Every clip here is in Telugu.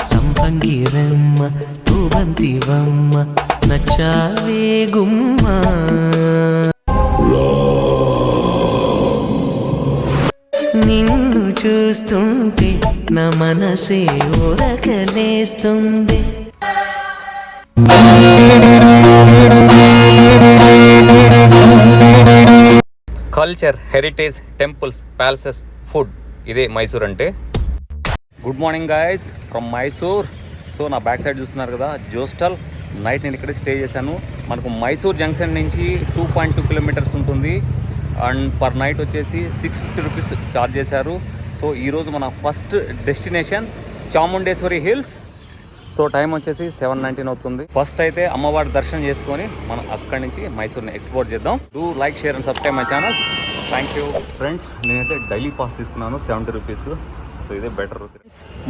సంపంగిరమ్మ పూవంతివమ్మ నచ్చావే గుమ్మ. నిన్ను చూస్తుంటే నా మనసే ఉరకలేస్తుంది. Culture, heritage, temples, palaces, food, ఇదే మైసూర్ అంటే. Good morning guys from Mysore. So నా బ్యాక్ సైడ్ చూస్తున్నారు కదా జోస్టల్. నైట్ నేను ఇక్కడే స్టే చేశాను. మనకు మైసూర్ జంక్షన్ నుంచి 2.2 కిలోమీటర్స్ ఉంటుంది అండ్ పర్ నైట్ వచ్చేసి 650 రూపీస్ ఛార్జ్ చేశారు. సో ఈరోజు మన first destination Chamundeshwari hills. So time వచ్చేసి 7:19 అవుతుంది. ఫస్ట్ అయితే అమ్మవారి దర్శనం చేసుకొని మనం అక్కడి నుంచి మైసూర్ని ఎక్స్ప్లోర్ చేద్దాం. Do like, share and subscribe my channel. Thank you friends. నేనైతే డైలీ పాస్ తీసుకున్నాను 70 రూపీస్. సో ఇదే better.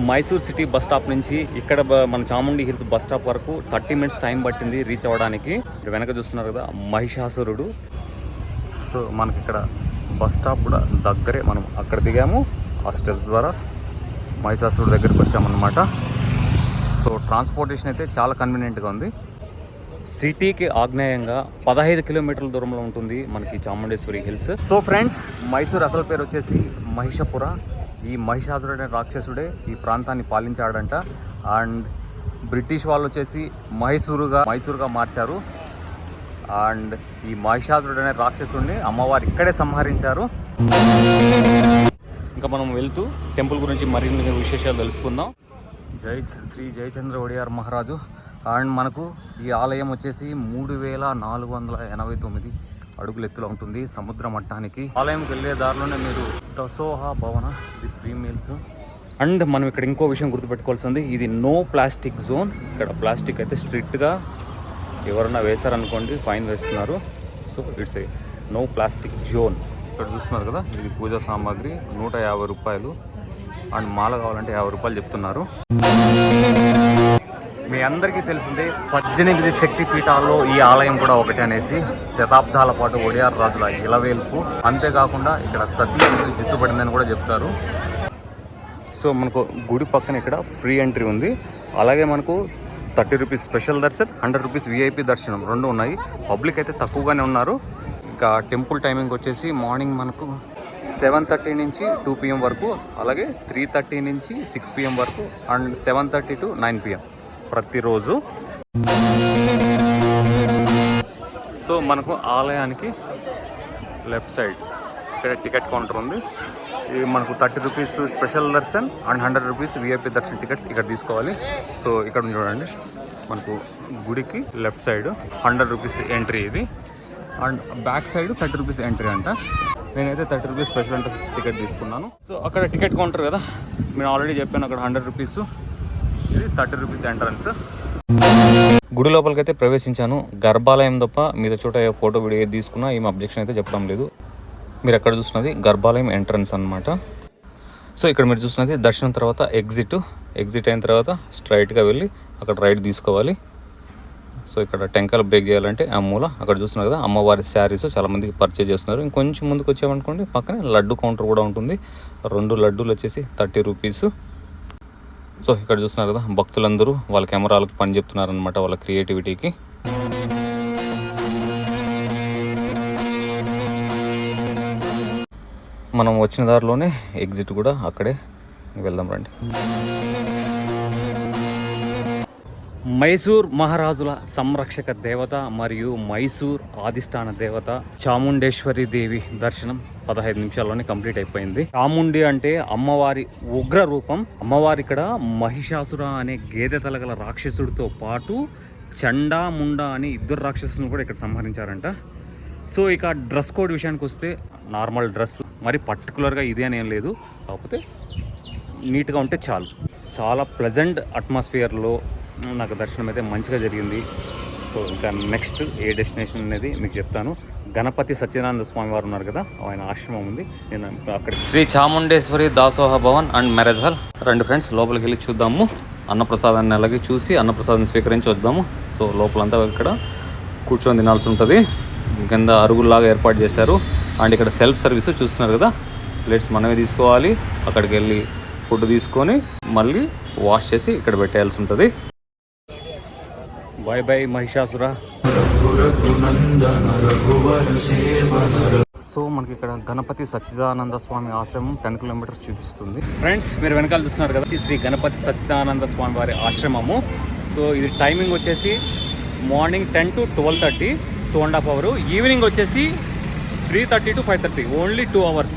Mysore city bus stop నుంచి ఇక్కడ మన చాముండి హిల్స్ బస్ స్టాప్ వరకు 30 మినిట్స్ టైం పట్టింది రీచ్ అవ్వడానికి. ఇక్కడ వెనక చూస్తున్నారు కదా మహిషాసురుడు. సో మనకి ఇక్కడ బస్ స్టాప్ కూడా దగ్గరే. మనం అక్కడ దిగాము, ఆ స్టెప్స్ ద్వారా మహిషాసురుడు దగ్గరికి వచ్చామన్నమాట. సో ట్రాన్స్పోర్టేషన్ అయితే చాలా కన్వీనియంట్గా ఉంది. సిటీకి ఆగ్నేయంగా 15 కిలోమీటర్ల దూరంలో ఉంటుంది మనకి Chamundeshwari hills. So friends, Mysore అసలు పేరు వచ్చేసి మహిషపుర. ఈ మహిషాసురుడు అనే రాక్షసుడే ఈ ప్రాంతాన్ని పాలించాడంట. అండ్ బ్రిటిష్ వాళ్ళు వచ్చేసి మైసూరుగా మార్చారు. అండ్ ఈ మహిషాసురుడు అనే రాక్షసుడిని అమ్మవారు ఇక్కడే సంహరించారు. ఇంకా మనం వెళ్తూ టెంపుల్ గురించి మరిన్ని విశేషాలు తెలుసుకుందాం. శ్రీ జయచంద్ర ఒడియార్ మహారాజు. అండ్ మనకు ఈ ఆలయం వచ్చేసి 3489 అడుగుల ఎత్తులో ఉంటుంది సముద్ర మట్టానికి. ఆలయంకి వెళ్ళే దారిలోనే మీరు టసోహా భవన విత్ 3 మీల్స్. అండ్ మనం ఇక్కడ ఇంకో విషయం గుర్తుపెట్టుకోవాల్సింది, ఇది నో ప్లాస్టిక్ జోన్. ఇక్కడ ప్లాస్టిక్ అయితే స్ట్రిక్ట్గా ఎవరన్నా వేశారనుకోండి ఫైన్ వేస్తున్నారు. So it's a no plastic zone. ఇక్కడ చూస్తున్నారు కదా, ఇది పూజా సామాగ్రి 150 రూపాయలు. అండ్ మాల కావాలంటే 50 రూపాయలు చెప్తున్నారు. మీ అందరికీ తెలిసిందే 18 శక్తి పీఠాల్లో ఈ ఆలయం కూడా ఒకటి అనేసి. శతాబ్దాల పాటు ఒడియార్ రాజుల ఇలవేల్పు. అంతేకాకుండా ఇక్కడ సతీ అనేది జిత్తుపడిందని కూడా చెప్తారు. సో మనకు గుడి పక్కన ఇక్కడ ఫ్రీ ఎంట్రీ ఉంది. అలాగే మనకు 30 rupees special Darshan, 100 rupees VIP దర్శనం రెండు ఉన్నాయి. పబ్లిక్ అయితే తక్కువగానే ఉన్నారు. ఇంకా టెంపుల్ టైమింగ్ వచ్చేసి మార్నింగ్ మనకు 7:30 నుంచి 2 PM వరకు, అలాగే 3:30 నుంచి 6 PM వరకు, అండ్ 7:30 to 9 PM ప్రతిరోజు. సో మనకు ఆలయానికి లెఫ్ట్ సైడ్ ఇక్కడ టికెట్ కౌంటర్ ఉంది. ఇది మనకు 30 rupees special Darshan and 100 rupees VIP Darshan tickets ఇక్కడ తీసుకోవాలి. సో ఇక్కడ చూడండి, మనకు గుడికి లెఫ్ట్ సైడ్ 100 రూపీస్ ఎంట్రీ ఇది. And back side 30 rupees entry అంట. నేనైతే 30 రూపీస్ స్పెషల్ ఎంట్రీ టికెట్ తీసుకున్నాను. సో అక్కడ టికెట్ కౌంటర్ కదా, నేను ఆల్రెడీ చెప్పాను, అక్కడ 100 రూపీస్, ఇది 30 రూపీస్ ఎంట్రన్స్. గుడి లోపలికి అయితే ప్రవేశించాను. గర్భాలయం తప్ప మీద చోట ఫోటో వీడియో ఏది తీసుకున్నా ఏం అబ్జెక్షన్ అయితే చెప్పడం లేదు. మీరు ఎక్కడ చూస్తున్నది గర్భాలయం ఎంట్రన్స్ అనమాట. సో ఇక్కడ మీరు చూస్తున్నది దర్శనం తర్వాత ఎగ్జిట్ అయిన తర్వాత స్ట్రైట్గా వెళ్ళి అక్కడ రైట్ తీసుకోవాలి. సో ఇక్కడ టెంకాయలు బ్రేక్ చేయాలంటే ఆ మూల అక్కడ చూస్తున్నారు కదా, అమ్మవారి శారీస్ చాలామందికి పర్చేజ్ చేస్తున్నారు. ఇంకొంచెం ముందుకు వచ్చామనుకోండి పక్కనే లడ్డు కౌంటర్ కూడా ఉంటుంది. 2 లడ్డూలు వచ్చేసి 30 రూపీస్. సో ఇక్కడ చూస్తున్నారు కదా, భక్తులందరూ వాళ్ళ కెమెరాలకు పని చెప్తున్నారు అనమాట, వాళ్ళ క్రియేటివిటీకి. మనం వచ్చిన దారిలోనే ఎగ్జిట్ కూడా అక్కడే, వెళ్దాం రండి. మైసూర్ మహారాజుల సంరక్షక దేవత మరియు మైసూర్ ఆదిష్టాన దేవత చాముండేశ్వరి దేవి దర్శనం 15 నిమిషాల్లోనే కంప్లీట్ అయిపోయింది. చాముండి అంటే అమ్మవారి ఉగ్ర రూపం. అమ్మవారి ఇక్కడ మహిషాసుర అనే గేదె తలగల రాక్షసుడితో పాటు చండా ముండా అని 2 రాక్షసులను కూడా ఇక్కడ సంహరించారంట. సో ఇక డ్రెస్ కోడ్ విషయానికి వస్తే నార్మల్ డ్రెస్, మరి పర్టికులర్గా ఇదే అని ఏం లేదు, కాకపోతే నీట్గా ఉంటే చాలు. చాలా ప్లెజెంట్ అట్మాస్ఫియర్లో నాకు దర్శనం అయితే మంచిగా జరిగింది. సో ఇంకా నెక్స్ట్ ఏ డెస్టినేషన్ అనేది మీకు చెప్తాను. గణపతి సత్యనారాయణ స్వామి వారు ఉన్నారు కదా, ఆయన ఆశ్రమం ఉంది. నేను అక్కడ Shri Chamundeshwari Dasoha Bhavan and marriage hall. రండి ఫ్రెండ్స్, లోపలికి వెళ్ళి చూద్దాము. అన్నప్రసాదాన్ని అలాగే చూసి అన్నప్రసాదాన్ని స్వీకరించి వద్దాము. సో లోపలంతా ఇక్కడ కూర్చొని తినాల్సి ఉంటుంది. కింద అరుగుల్లాగా ఏర్పాటు చేశారు. అండ్ ఇక్కడ సెల్ఫ్ సర్వీస్ చూస్తున్నారు కదా, ప్లేట్స్ మనమే తీసుకోవాలి. అక్కడికి వెళ్ళి ఫుడ్ తీసుకొని మళ్ళీ వాష్ చేసి ఇక్కడ పెట్టేయాల్సి ఉంటుంది. By by Mahishasura. సో మనకి ఇక్కడ గణపతి సచ్చిదానంద స్వామి ఆశ్రమం 10 కిలోమీటర్స్ చూపిస్తుంది. ఫ్రెండ్స్, మీరు వెనకాల చూస్తున్నారు కదా, శ్రీ గణపతి సచ్చిదానంద స్వామి వారి ఆశ్రమము. సో ఇది టైమింగ్ వచ్చేసి మార్నింగ్ 10 to 12:30, 2.5 hours. ఈవినింగ్ వచ్చేసి 3:30 to 5:30, only 2 hours.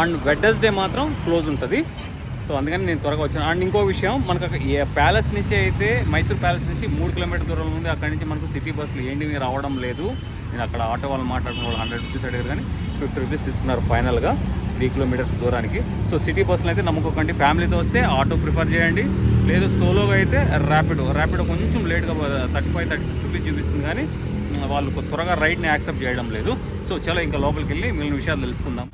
And Wednesday మాత్రం క్లోజ్ ఉంటుంది. సో అందుకని నేను త్వరగా వచ్చాను. అండ్ ఇంకో విషయం, మనకు ప్యాలెస్ నుంచి అయితే మైసూర్ ప్యాలెస్ నుంచి 3 కిలోమీటర్ దూరంలో ఉంది. అక్కడి నుంచి మనకు సిటీ బస్సులు ఏంటి రావడం లేదు. నేను అక్కడ ఆటో వాళ్ళు మాట్లాడుకున్న వాళ్ళు 100 రూపీస్ అడిగారు, కానీ 50 రూపీస్ తీసుకున్నారు ఫైనల్గా 3 కిలోమీటర్స్ దూరానికి. సో సిటీ బస్సులు అయితే నమ్ముకోకండి. ఫ్యామిలీతో వస్తే ఆటో ప్రిఫర్ చేయండి, లేదు సోలోగా అయితే ర్యాపిడో కొంచెం లేట్గా 35-36 రూపీస్ చూపిస్తుంది, కానీ వాళ్ళు త్వరగా రైడ్ని యాక్సెప్ట్ చేయడం లేదు. సో చలో ఇంకా లోపలికి వెళ్ళి మిగిలిన విషయాలు తెలుసుకుందాం.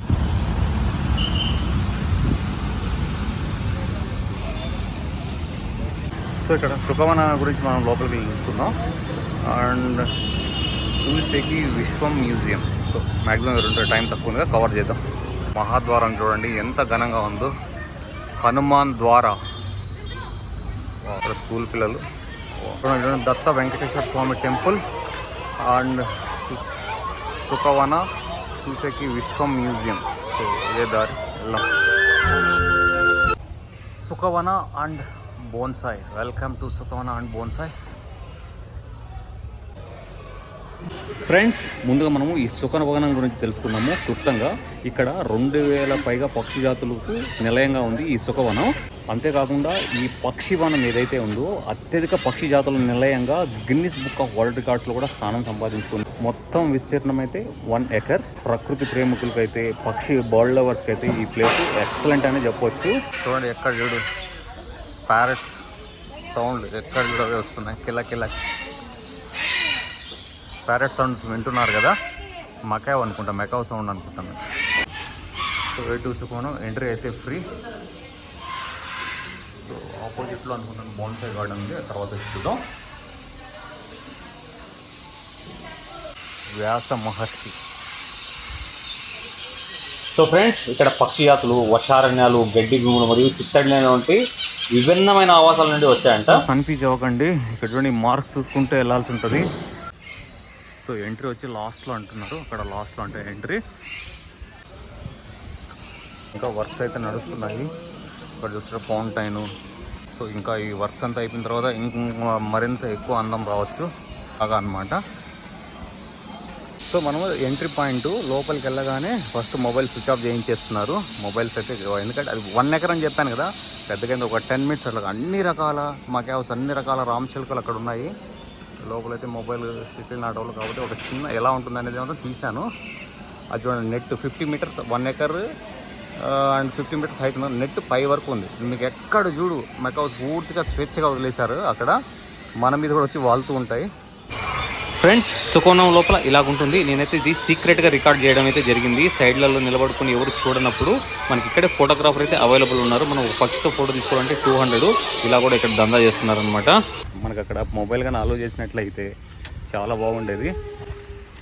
సో ఇక్కడ సుఖవన గురించి మనం లోపలికి వెళ్ళి చూసుకుందాం. అండ్ సూసేకి విశ్వం మ్యూజియం. సో మ్యాక్సిమం 2 టైం తక్కువ ఉందిగా కవర్ చేద్దాం. మహాద్వారం చూడండి ఎంత ఘనంగా ఉందో. హనుమాన్ ద్వార. అక్కడ స్కూల్ పిల్లలు. దత్త వెంకటేశ్వర స్వామి టెంపుల్ అండ్ సుఖవన సూసేకి విశ్వం మ్యూజియం. సో ఇదే దారి వెళ్ళాం. Sukhavana and bonsai. Welcome to Sukhavana and bonsai. Friends, ముందుగా మనము ఈ సుఖవనం గురించి తెలుసుకున్నాము క్లుప్తంగా. ఇక్కడ 2000 పైగా పక్షి జాతులకు నిలయంగా ఉంది ఈ సుఖవనం. అంతేకాకుండా ఈ పక్షివనం ఏదైతే ఉందో అత్యధిక పక్షి జాతుల నిలయంగా గిన్నిస్ బుక్ ఆఫ్ వరల్డ్ రికార్డ్స్లో కూడా స్థానం సంపాదించుకుంది. మొత్తం విస్తీర్ణం అయితే 1 acre. ప్రకృతి ప్రేమికులకైతే, బర్డ్ లవర్స్కి అయితే ఈ ప్లేస్ ఎక్సలెంట్ అని చెప్పవచ్చు. చూడండి ఎక్కడ చూడు ప్యారెట్స్ సౌండ్ ఎక్కడ కూడా వస్తున్నాయి. కిల ప్యారెట్ సౌండ్స్ వింటున్నారు కదా. మకావ్ అనుకుంటా, మెకావ్ సౌండ్ అనుకుంటాను. సో A2 సుఖవనం ఎంట్రీ అయితే ఫ్రీ. సో ఆపోజిట్లో అనుకుంటాను బోన్సాయ్ గార్డెన్ ఉంది, తర్వాత చూద్దాం. వ్యాస మహర్షి. సో ఫ్రెండ్స్, ఇక్కడ పక్షి జాతులు, వర్షారణ్యాలు, గడ్డి భూములు మరియు చిత్తడిలో వంటి విభిన్నమైన ఆవాసాల నుండి వచ్చాయంట. కన్ఫ్యూజ్ అవ్వకండి. ఇక్కడ చూడండి మార్క్స్ చూసుకుంటూ వెళ్ళాల్సి ఉంటుంది. సో ఎంట్రీ వచ్చి లాస్ట్లో అంటున్నారు. అక్కడ లాస్ట్లో అంటే ఎంట్రీ. ఇంకా వర్క్స్ అయితే నడుస్తున్నాయి. ఇక్కడ చూస్తే ఫౌంటైన్. సో ఇంకా ఈ వర్క్స్ అంతా అయిపోయిన తర్వాత ఇంకా మరింత ఎక్కువ అందం రావచ్చు బాగా అనమాట. సో మనము ఎంట్రీ పాయింట్ లోపలికి వెళ్ళగానే ఫస్ట్ మొబైల్ స్విచ్ ఆఫ్ చేయించేస్తున్నారు. మొబైల్స్ అయితే ఎందుకంటే అది 1 acre అని చెప్పాను కదా, పెద్దగా ఒక 10 minutes అట్లా అన్ని రకాల మకావ్స్, అన్ని రకాల రామచిలుకలు అక్కడ ఉన్నాయి. లోపలైతే మొబైల్ స్ట్రిక్ట్లీ నాట్ అవ్వాలి కాబట్టి ఒక చిన్న ఎలా ఉంటుంది అనేది మాత్రం తీశాను. అది చూడండి, net 50 meters 1 acre and 50 meters height ఉన్న నెట్ పై వరకు ఉంది. మీకు ఎక్కడ చూడు మకావ్స్ పూర్తిగా స్వేచ్ఛగా వదిలేశారు. అక్కడ మన మీద కూడా వచ్చి వాళ్తూ ఉంటాయి. ఫ్రెండ్స్, సుఖవనం లోపల ఇలాగుంటుంది. నేనైతే ఇది సీక్రెట్గా రికార్డ్ చేయడం అయితే జరిగింది. సైడ్లలో నిలబడుకుని ఎవరు చూడనప్పుడు మనకి ఇక్కడే ఫోటోగ్రాఫర్ అయితే అవైలబుల్ ఉన్నారు. మనం ఒక పక్షితో ఫోటో తీసుకోవాలంటే 200. ఇలా కూడా ఇక్కడ దందా చేస్తున్నారనమాట. మనకు అక్కడ మొబైల్ కానీ అలో చేసినట్లయితే చాలా బాగుండేది.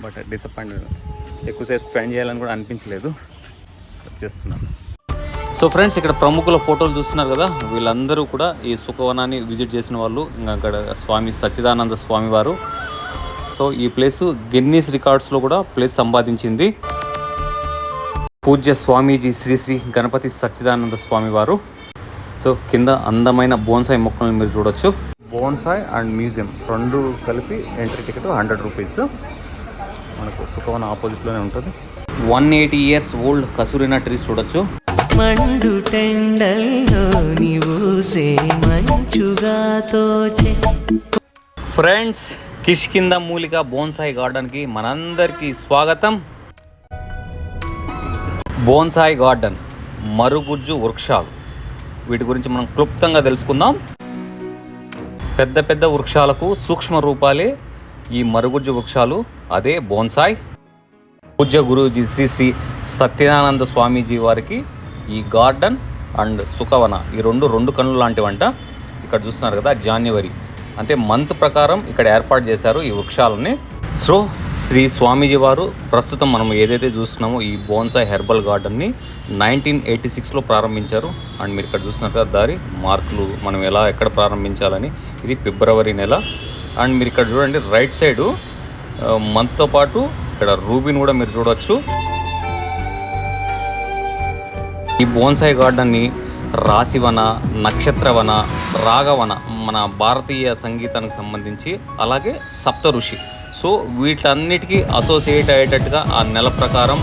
But disappointed. ఎక్కువసేపు స్పెండ్ చేయాలని కూడా అనిపించలేదు. చేస్తున్నాను. సో ఫ్రెండ్స్, ఇక్కడ ప్రముఖుల ఫోటోలు చూస్తున్నారు కదా, వీళ్ళందరూ కూడా ఈ సుఖవనాన్ని విజిట్ చేసిన వాళ్ళు. ఇంకా అక్కడ స్వామి సచ్చిదానంద స్వామి వారు. సో ఈ ప్లేస్ గిన్నీస్ రికార్డ్స్లో కూడా ప్లేస్ సంపాదించింది. పూజ్య స్వామీజీ శ్రీ శ్రీ గణపతి సచ్చిదానంద స్వామి వారు. సో కింద అందమైన బోన్సాయ్ మొక్కలను మీరు చూడొచ్చు. బోన్సాయ్ అండ్ మ్యూజియం 2 కలిపి ఎంట్రీ టికెట్ 100 రూపీస్. మనకు సుఖవన ఆపోజిట్లోనే ఉంటుంది. 180 years ఓల్డ్ కసూరినా ట్రీస్ చూడొచ్చు. మండు టెండల్లో నీవూసే మంచుగా తోచే. ఫ్రెండ్స్, కిష్కింద మూలిక బోన్సాయ్ గార్డెన్కి మనందరికీ స్వాగతం. బోన్సాయ్ గార్డెన్, మరుగుజ్జు వృక్షాలు, వీటి గురించి మనం క్లుప్తంగా తెలుసుకుందాం. పెద్ద పెద్ద వృక్షాలకు సూక్ష్మ రూపాలే ఈ మరుగుజ్జు వృక్షాలు, అదే బోన్సాయ్. పూజ్య గురూజీ శ్రీ శ్రీ సత్యానంద స్వామీజీ వారికి ఈ గార్డెన్ అండ్ సుఖవన ఈ రెండు కన్నులు లాంటివంట. ఇక్కడ చూస్తున్నారు కదా, జాన్యువరి అంటే మంత్ ప్రకారం ఇక్కడ ఏర్పాటు చేశారు ఈ వృక్షాలని. సో శ్రీ స్వామీజీ వారు ప్రస్తుతం మనం ఏదైతే చూస్తున్నామో ఈ బోన్సాయ్ హెర్బల్ గార్డెన్ని 1986లో ప్రారంభించారు. అండ్ మీరు ఇక్కడ చూస్తున్నారు కదా దారి మార్కులు మనం ఎక్కడ ప్రారంభించాలని. ఇది ఫిబ్రవరి నెల. అండ్ మీరు ఇక్కడ చూడండి రైట్ సైడు మంత్తో పాటు ఇక్కడ రూబిన్ కూడా మీరు చూడవచ్చు. ఈ బోన్సాయ్ గార్డెన్ని రాశివన, నక్షత్రవన, రాగవన మన భారతీయ సంగీతానికి సంబంధించి, అలాగే సప్త ఋషి, సో వీటన్నిటికీ అసోసియేట్ అయ్యేటట్టుగా ఆ నెల ప్రకారం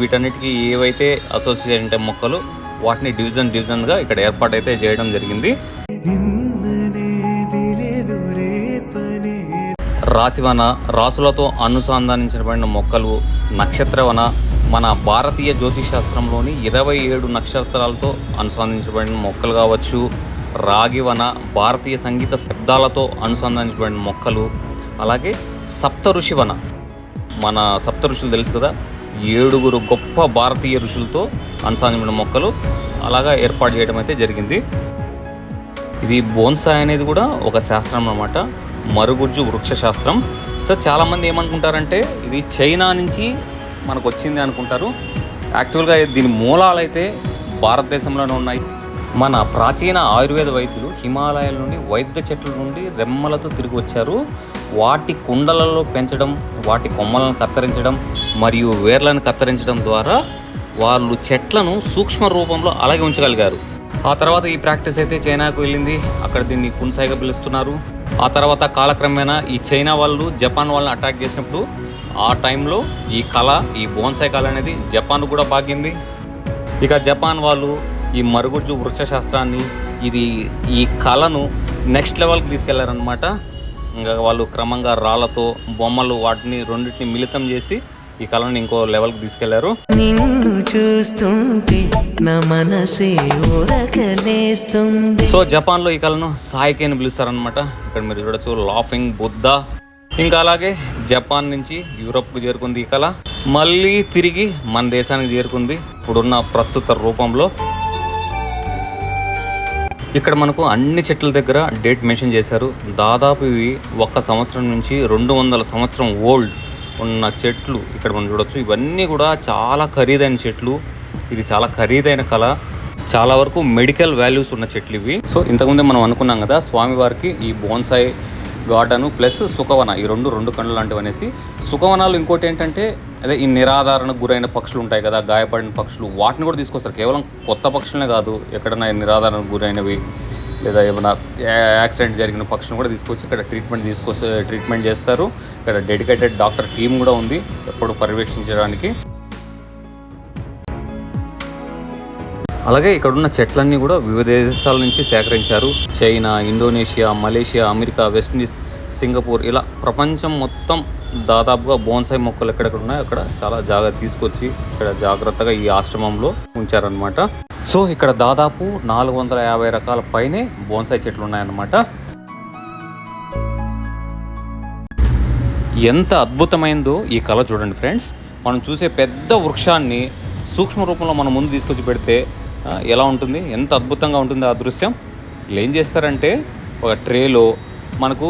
వీటన్నిటికీ ఏవైతే అసోసియేట్ అంటే మొక్కలు వాటిని డివిజన్గా ఇక్కడ ఏర్పాటైతే చేయడం జరిగింది. రాశివన రాసులతో అనుసంధానించబడిన మొక్కలు, నక్షత్రవన మన భారతీయ జ్యోతిశాస్త్రంలోని 27 నక్షత్రాలతో అనుసంధానించబడిన మొక్కలు కావచ్చు. రాగివన భారతీయ సంగీత శబ్దాలతో అనుసంధానించబడిన మొక్కలు. అలాగే సప్త ఋషివన మన సప్త ఋషులు తెలుసు కదా, 7 గొప్ప భారతీయ ఋషులతో అనుసంధానించిన మొక్కలు అలాగా ఏర్పాటు చేయడం అయితే జరిగింది. ఇది బోన్సాయ్ అనేది కూడా ఒక శాస్త్రం అన్నమాట, మరుగుజ్జు వృక్ష శాస్త్రం. సో చాలామంది ఏమనుకుంటారంటే ఇది చైనా నుంచి మనకు వచ్చింది అనుకుంటారు. యాక్చువల్గా దీని మూలాలు అయితే భారతదేశంలోనే ఉన్నాయి. మన ప్రాచీన ఆయుర్వేద వైద్యులు హిమాలయాల నుండి వైద్య చెట్ల నుండి రెమ్మలతో తిరిగి వచ్చారు. వాటి కుండలలో పెంచడం, వాటి కొమ్మలను కత్తిరించడం మరియు వేర్లను కత్తిరించడం ద్వారా వాళ్ళు చెట్లను సూక్ష్మ రూపంలో అలాగే ఉంచగలిగారు. ఆ తర్వాత ఈ ప్రాక్టీస్ అయితే చైనాకు వెళ్ళింది. అక్కడ దీన్ని కున్సాయిగా పిలుస్తున్నారు. ఆ తర్వాత కాలక్రమేణా ఈ చైనా వాళ్ళు జపాన్ వాళ్ళని అటాక్ చేసినప్పుడు ఆ టైంలో ఈ బోన్సాయ్ కళ అనేది జపాన్ కూడా పాకింది. ఇక జపాన్ వాళ్ళు ఈ మరుగుజ్జు వృక్ష శాస్త్రాన్ని ఈ కళను నెక్స్ట్ లెవెల్కి తీసుకెళ్లారనమాట. ఇంకా వాళ్ళు క్రమంగా రాళ్లతో బొమ్మలు వాటిని రెండింటిని మిళితం చేసి ఈ కళను ఇంకో లెవెల్కి తీసుకెళ్లారు. నిన్ను చూస్తుంటే నా మనసే ఊరకలేస్తుంది. సో జపాన్లో ఈ కళను సాయికి అని పిలుస్తారనమాట. ఇక్కడ మీరు చూడొచ్చు లాఫింగ్ బుద్ధ. ఇంకా అలాగే జపాన్ నుంచి యూరోప్కు చేరుకుంది ఈ కళ, మళ్ళీ తిరిగి మన దేశానికి చేరుకుంది ఇప్పుడున్న ప్రస్తుత రూపంలో. ఇక్కడ మనకు అన్ని చెట్ల దగ్గర డేట్ మెన్షన్ చేశారు. దాదాపు ఇవి 1 సంవత్సరం నుంచి 200 సంవత్సరం ఓల్డ్ ఉన్న చెట్లు ఇక్కడ మనం చూడొచ్చు. ఇవన్నీ కూడా చాలా ఖరీదైన చెట్లు. ఇది చాలా ఖరీదైన కళ, చాలా వరకు మెడికల్ వాల్యూస్ ఉన్న చెట్లు ఇవి. సో ఇంతకుముందే మనం అనుకున్నాం కదా స్వామివారికి ఈ బోన్సాయ్ గార్డెను ప్లస్ సుఖవన ఈ రెండు కండ్లు లాంటివి అనేసి. సుఖవనాలు ఇంకోటి ఏంటంటే అదే ఈ నిరాధారణకు గురైన పక్షులు ఉంటాయి కదా, గాయపడిన పక్షులు, వాటిని కూడా తీసుకొస్తారు. కేవలం కొత్త పక్షులనే కాదు, ఎక్కడైనా నిరాధారణకు గురైనవి లేదా ఏమైనా యాక్సిడెంట్ జరిగిన పక్షులను కూడా తీసుకొచ్చి ఇక్కడ ట్రీట్మెంట్ చేస్తారు. ఇక్కడ డెడికేటెడ్ డాక్టర్ టీం కూడా ఉంది ఎప్పుడు పర్యవేక్షించడానికి. అలాగే ఇక్కడ ఉన్న చెట్లన్నీ కూడా వివిధ దేశాల నుంచి సేకరించారు. China, Indonesia, Malaysia, America, West Indies, Singapore, ఇలా ప్రపంచం మొత్తం దాదాపుగా బోన్సాయ్ మొక్కలు ఎక్కడెక్కడ ఉన్నాయో అక్కడ చాలా జాగ్రత్త తీసుకొచ్చి ఇక్కడ జాగ్రత్తగా ఈ ఆశ్రమంలో ఉంచారనమాట. సో ఇక్కడ దాదాపు 450 రకాల పైనే బోన్సాయ్ చెట్లు ఉన్నాయన్నమాట. ఎంత అద్భుతమైందో ఈ కళ చూడండి ఫ్రెండ్స్. మనం చూసే పెద్ద వృక్షాన్ని సూక్ష్మ రూపంలో మన ముందు తీసుకొచ్చి పెడితే ఎలా ఉంటుంది, ఎంత అద్భుతంగా ఉంటుంది ఆ దృశ్యం. వీళ్ళు ఏం చేస్తారంటే ఒక ట్రేలో మనకు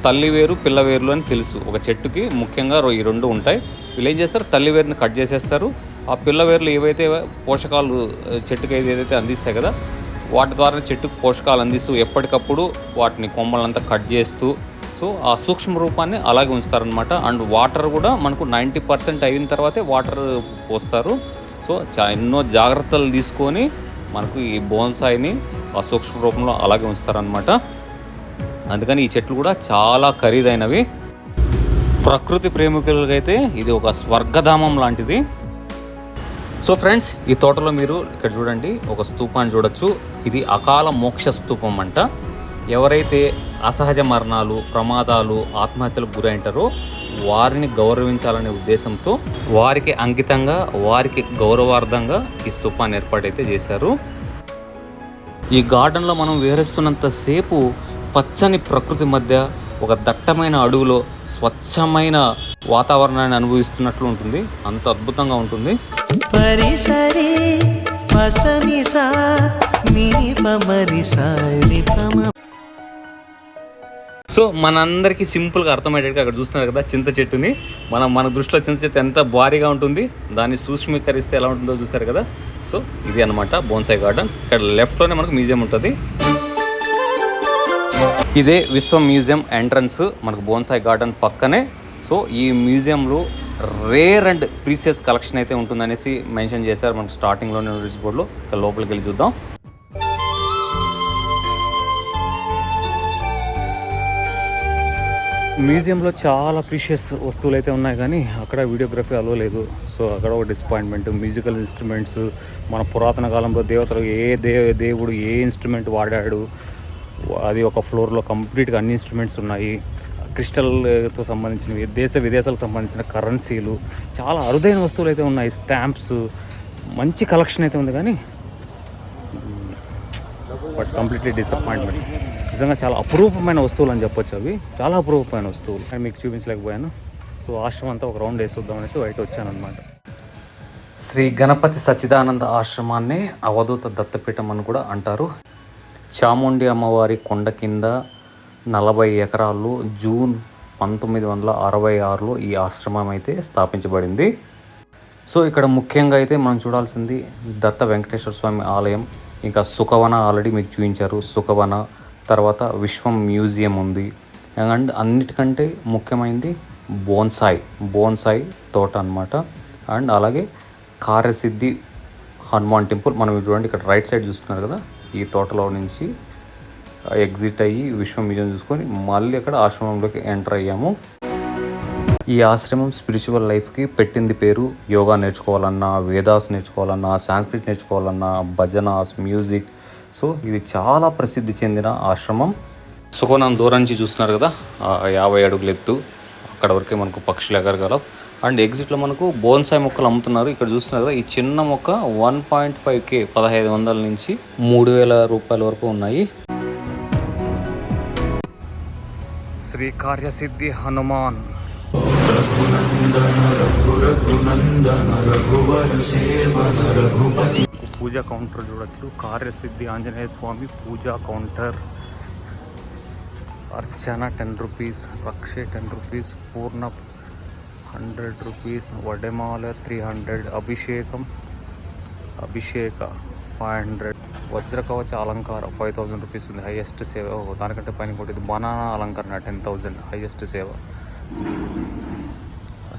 తల్లి వేరు పిల్ల వేర్లు అని తెలుసు, ఒక చెట్టుకి ముఖ్యంగా ఈ 2 ఉంటాయి. వీళ్ళు ఏం చేస్తారు, తల్లి వేరుని కట్ చేసేస్తారు. ఆ పిల్ల వేర్లు ఏవైతే పోషకాలు చెట్టుకి ఏదైతే అందిస్తాయి కదా, వాటి ద్వారా చెట్టుకు పోషకాలు అందిస్తూ ఎప్పటికప్పుడు వాటిని కొమ్మలంతా కట్ చేస్తూ సో ఆ సూక్ష్మ రూపాన్ని అలాగే ఉంచుతారనమాట. అండ్ వాటర్ కూడా మనకు 90% అయిన తర్వాతే వాటర్ పోస్తారు. సో ఎన్నో జాగ్రత్తలు తీసుకొని మనకు ఈ బోన్సాయిని ఆ సూక్ష్మ రూపంలో అలాగే ఉంచుతారనమాట. అందుకని ఈ చెట్లు కూడా చాలా ఖరీదైనవి. ప్రకృతి ప్రేమికులకైతే ఇది ఒక స్వర్గధామం లాంటిది. సో ఫ్రెండ్స్, ఈ తోటలో మీరు ఇక్కడ చూడండి ఒక స్తూపాన్ని చూడొచ్చు. ఇది అకాల మోక్ష స్తూపం అంట. ఎవరైతే అసహజ మరణాలు, ప్రమాదాలు, ఆత్మహత్యలకు గురైంటారో వారిని గౌరవించాలనే ఉద్దేశంతో వారికి అంకితంగా, వారికి గౌరవార్థంగా ఈ స్తూపాన్ని ఏర్పాటైతే చేశారు. ఈ గార్డెన్లో మనం విహరిస్తున్నంతసేపు పచ్చని ప్రకృతి మధ్య ఒక దట్టమైన అడవిలో స్వచ్ఛమైన వాతావరణాన్ని అనుభవిస్తున్నట్లు ఉంటుంది. అంత అద్భుతంగా ఉంటుంది. సో మనందరికీ సింపుల్గా అర్థమయ్యేట్టుగా అక్కడ చూస్తున్నారు కదా చింత చెట్టుని. మన దృష్టిలో చింత చెట్టు ఎంత భారీగా ఉంటుంది, దాన్ని సూక్ష్మీకరిస్తే ఎలా ఉంటుందో చూసారు కదా. సో ఇది అనమాట బోన్సాయి గార్డెన్. ఇక్కడ లెఫ్ట్లోనే మనకు మ్యూజియం ఉంటుంది. ఇదే విశ్వ మ్యూజియం ఎంట్రన్స్ మనకు బోన్సాయి గార్డెన్ పక్కనే. సో ఈ మ్యూజియంలో రేర్ అండ్ ప్రీసియస్ కలెక్షన్ అయితే ఉంటుందనేసి మెన్షన్ చేశారు మనకు స్టార్టింగ్లోనే నోటీస్ బోర్డులో. ఇక్కడ లోపలికి వెళ్ళి చూద్దాం. మ్యూజియంలో చాలా ప్రీషియస్ వస్తువులు అయితే ఉన్నాయి, కానీ అక్కడ వీడియోగ్రఫీ అలో లేదు. సో అక్కడ ఒక డిసప్పాయింట్మెంట్. మ్యూజికల్ ఇన్స్ట్రుమెంట్స్, మన పురాతన కాలంలో దేవతలు దేవుడు ఏ ఇన్స్ట్రుమెంట్ వాడాడు, అది ఒక ఫ్లోర్లో కంప్లీట్గా అన్ని ఇన్స్ట్రుమెంట్స్ ఉన్నాయి. క్రిస్టల్తో సంబంధించినవి, దేశ విదేశాలకు సంబంధించిన కరెన్సీలు, చాలా అరుదైన వస్తువులు అయితే ఉన్నాయి. స్టాంప్స్, మంచి కలెక్షన్ అయితే ఉంది, కానీ బట్ కంప్లీట్లీ డిసప్పాయింట్మెంట్. నిజంగా చాలా అపురూపమైన వస్తువులు అని చెప్పొచ్చు. అవి చాలా అపురూపమైన వస్తువులు, కానీ మీకు చూపించలేకపోయాను. సో ఆశ్రమం అంతా ఒక రౌండ్ వేసి వద్దాం అనేసి బయట వచ్చాను అనమాట. శ్రీ గణపతి సచ్చిదానంద ఆశ్రమాన్ని అవధూత దత్తపీఠం అని కూడా అంటారు. చాముండి అమ్మవారి కొండ కింద 40 ఎకరాల్లో జూన్ 1966లో ఈ ఆశ్రమం అయితే స్థాపించబడింది. సో ఇక్కడ ముఖ్యంగా అయితే మనం చూడాల్సింది దత్త వెంకటేశ్వర స్వామి ఆలయం, ఇంకా సుఖవన ఆల్రెడీ మీకు చూపించారు. సుఖవన తర్వాత విశ్వం మ్యూజియం ఉంది, అండ్ అన్నిటికంటే ముఖ్యమైనది బోన్సాయి తోట అనమాట. అండ్ అలాగే కార్యసిద్ధి హనుమాన్ టెంపుల్. మనం చూడండి ఇక్కడ రైట్ సైడ్ చూస్తున్నారు కదా, ఈ తోటలో నుంచి ఎగ్జిట్ అయ్యి విశ్వం మ్యూజియం చూసుకొని మళ్ళీ అక్కడ ఆశ్రమంలోకి ఎంటర్ అయ్యాము. ఈ ఆశ్రమం స్పిరిచువల్ లైఫ్కి పెట్టింది పేరు. యోగా నేర్చుకోవాలన్నా, వేదాస్ నేర్చుకోవాలన్నా, సాంస్క్రిట్ నేర్చుకోవాలన్నా, భజనాస్, మ్యూజిక్. సో ఇది చాలా ప్రసిద్ధి చెందిన ఆశ్రమం. సుఖవనం దూరం నుంచి చూస్తున్నారు కదా, 50 అడుగుల ఎత్తు, అక్కడ వరకే మనకు పక్షులు ఎగరగలవు. అండ్ ఎగ్జిట్లో మనకు బోన్సాయి మొక్కలు అమ్ముతున్నారు. ఇక్కడ చూస్తున్నారు కదా, ఈ చిన్న మొక్క 1.5K 1500 నుంచి 3000 రూపాయల వరకు ఉన్నాయి. శ్రీ కార్యసిద్ధి హనుమాన్ పూజా కౌంటర్ చూడొచ్చు. కార్యసిద్ధి ఆంజనేయ స్వామి పూజా కౌంటర్. అర్చన 10 రూపీస్, రక్షే 10 రూపీస్, పూర్ణ 100 రూపీస్, వడమాల 300, అభిషేక 500, వజ్రకవచ అలంకార 5000 రూపీస్ ఉంది. హైయెస్ట్ సేవ. దానికంటే పైన కూడా ఇది బనానా అలంకరణ 10,000 హైయెస్ట్ సేవ.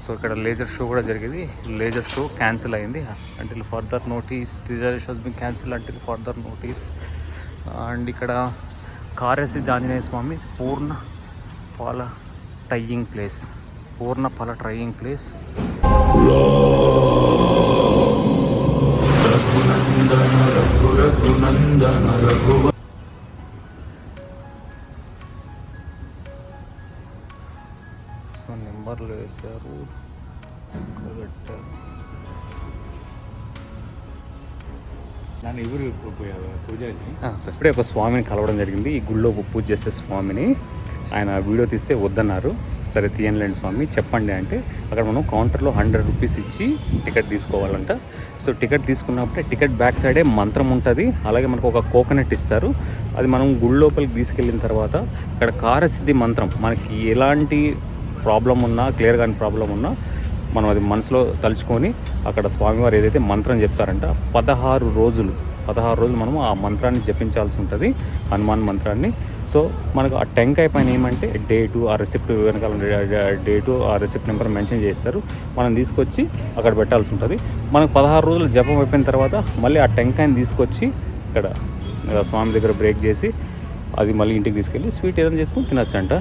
సో ఇక్కడ లేజర్ షో కూడా జరిగేది. లేజర్ షో క్యాన్సిల్ అయింది until further notice. Reservation has been cancel until further notice. And ఇక్కడ కార్యసిద్ధి ఆంజనేయ స్వామి పూర్ణ ఫల టైయింగ్ ప్లేస్. సో నెంబర్లు వేశారు, పెట్టారు. ఇప్పుడే ఒక స్వామిని కలవడం జరిగింది. ఈ గుళ్ళో పూజ చేసే స్వామిని ఆయన వీడియో తీస్తే వద్దన్నారు. సరే తీయనులేండి స్వామి, చెప్పండి అంటే అక్కడ మనం కౌంటర్లో 100 రూపీస్ ఇచ్చి టికెట్ తీసుకోవాలంట. సో టికెట్ తీసుకున్నప్పుడే టికెట్ బ్యాక్ సైడే మంత్రం ఉంటుంది. అలాగే మనకు ఒక కోకోనట్ ఇస్తారు. అది మనం గుడి లోపలికి తీసుకెళ్ళిన తర్వాత ఇక్కడ కార్యసిద్ధి మంత్రం, మనకి ఎలాంటి ప్రాబ్లం ఉన్నా, క్లియర్ కాని ప్రాబ్లం ఉన్నా మనం అది మనసులో తలుచుకొని అక్కడ స్వామివారు ఏదైతే మంత్రం చెప్తారంట 16 రోజులు మనం ఆ మంత్రాన్ని జపించాల్సి ఉంటుంది, హనుమాన్ మంత్రాన్ని. సో మనకు ఆ టెంకాయ పైన ఏమంటే డేటు, ఆ రిసిప్ట్ వెనకాల డేటు, ఆ రిసిప్ట్ నెంబర్ మెన్షన్ చేస్తారు. మనం తీసుకొచ్చి అక్కడ పెట్టాల్సి ఉంటుంది. మనకు 16 రోజులు జపం అయిపోయిన తర్వాత మళ్ళీ ఆ టెంకాయని తీసుకొచ్చి ఇక్కడ స్వామి దగ్గర బ్రేక్ చేసి అది మళ్ళీ ఇంటికి తీసుకెళ్ళి స్వీట్ ఏదైనా చేసుకొని తినచ్చంట.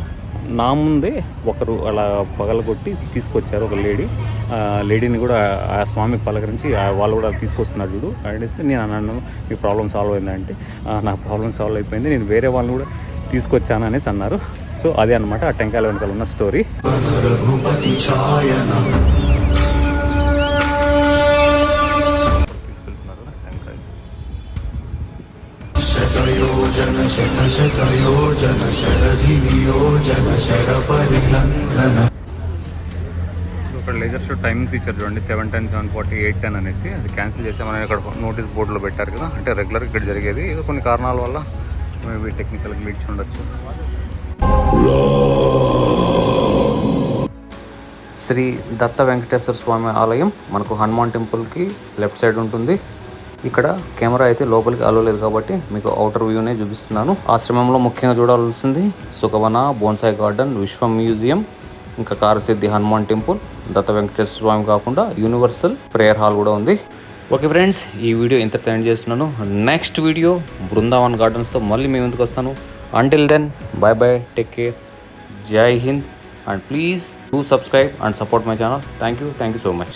నా ముందే ఒకరు అలా పగలగొట్టి తీసుకొచ్చారు, ఒక లేడీని కూడా ఆ స్వామికి పలకరించి వాళ్ళు కూడా తీసుకొస్తున్నారు చూడు అడిగిస్తే నేను అన్నాను మీ ప్రాబ్లం సాల్వ్ అయిందంటే నా ప్రాబ్లం సాల్వ్ అయిపోయింది, నేను వేరే వాళ్ళని కూడా తీసుకొచ్చాను అనేసి అన్నారు. సో అదే అనమాట ఆ టెంకాయల వెనకాల ఉన్న స్టోరీ. ఇక్కడ లేజర్ షో టైమింగ్స్ ఇచ్చారు చూడండి, 7:10, 7:40, 8:10 అనేసి. అది క్యాన్సిల్ చేసామని ఇక్కడ నోటీస్ బోర్డులో పెట్టారు కదా. అంటే రెగ్యులర్ ఇక్కడ జరిగేది, ఏదో కొన్ని కారణాల వల్ల మేబీ టెక్నికల్ గ్లిచ్ ఉండొచ్చు. శ్రీ దత్త వెంకటేశ్వర స్వామి ఆలయం మనకు హనుమాన్ టెంపుల్కి లెఫ్ట్ సైడ్ ఉంటుంది. ఇక్కడ కెమెరా అయితే లోపలికి అలో లేదు కాబట్టి మీకు అవుటర్ వ్యూనే చూపిస్తున్నాను. ఆశ్రమంలో ముఖ్యంగా చూడాల్సింది Sukhavana, bonsai garden, Vishwam museum, ఇంకా కారసిద్ధి హనుమాన్ టెంపుల్, దత్త వెంకటేశ్వర స్వామి కాకుండా యూనివర్సల్ ప్రేయర్ హాల్ కూడా ఉంది. ఓకే ఫ్రెండ్స్, ఈ వీడియో ఇంతటితో ఎండ్ చేస్తున్నాను. నెక్స్ట్ వీడియో బృందావన్ గార్డెన్స్తో మళ్ళీ మీ ముందుకు వస్తాను. Until then bye bye, take care, Jai Hind, and please do subscribe and support my channel. Thank you so much.